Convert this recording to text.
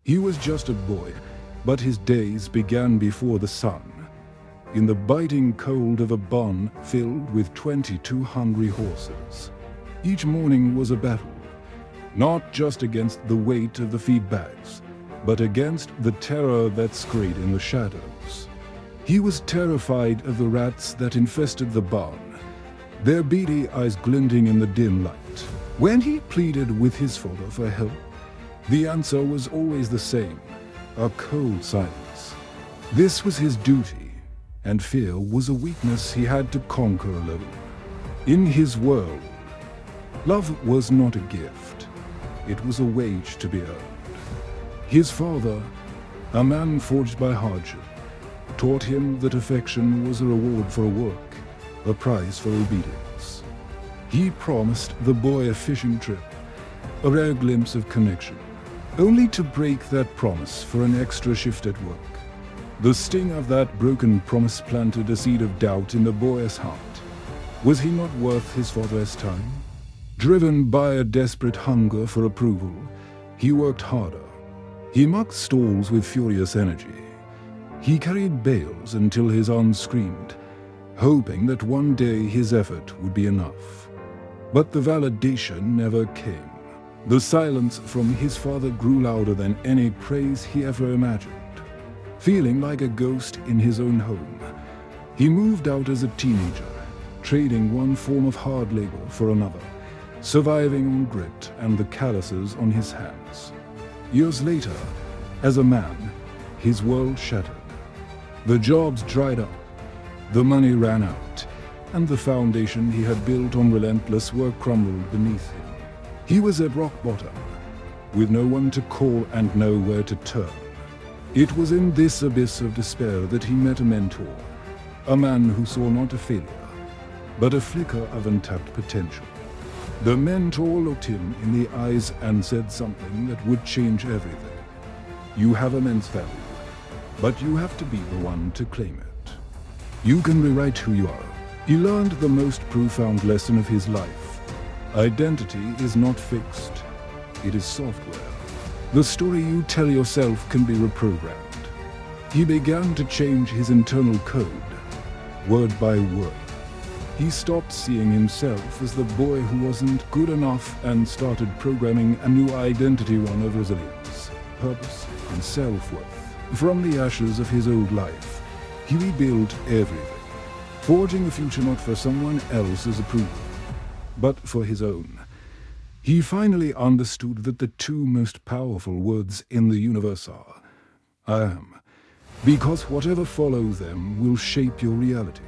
He was just a boy, but his days began before the sun. In the biting cold of a barn filled with 22 hungry horses. Each morning was a battle, not just against the weight of the feed bags, but against the terror that scurried in the shadows. He was terrified of the rats that infested the barn, their beady eyes glinting in the dim light. When he pleaded with his father for help, the answer was always the same, a cold silence. This was his duty, and fear was a weakness he had to conquer alone. In his world, love was not a gift, it was a wage to be earned. His father, a man forged by hardship, taught him that affection was a reward for work, a prize for obedience. He promised the boy a fishing trip, a rare glimpse of connection, only to break that promise for an extra shift at work. The sting of that broken promise planted a seed of doubt in the boy's heart. Was he not worth his father's time? Driven by a desperate hunger for approval, he worked harder. He mucked stalls with furious energy. He carried bales until his arms screamed, hoping that one day his effort would be enough. But the validation never came. The silence from his father grew louder than any praise he ever imagined. Feeling like a ghost in his own home, he moved out as a teenager, trading one form of hard labor for another, surviving on grit and the calluses on his hands. Years later, as a man, his world shattered. The jobs dried up, the money ran out, and the foundation he had built on relentless work crumbled beneath him. He was at rock bottom, with no one to call and nowhere to turn. It was in this abyss of despair that he met a mentor, a man who saw not a failure, but a flicker of untapped potential. The mentor looked him in the eyes and said something that would change everything. You have immense value, but you have to be the one to claim it. You can rewrite who you are. He learned the most profound lesson of his life. Identity is not fixed, it is software. The story you tell yourself can be reprogrammed. He began to change his internal code, word by word. He stopped seeing himself as the boy who wasn't good enough and started programming a new identity, one of resilience, purpose, and self-worth. From the ashes of his old life, he rebuilt everything, forging a future not for someone else's approval, but for his own. He finally understood that the two most powerful words in the universe are, I am, because whatever follows them will shape your reality.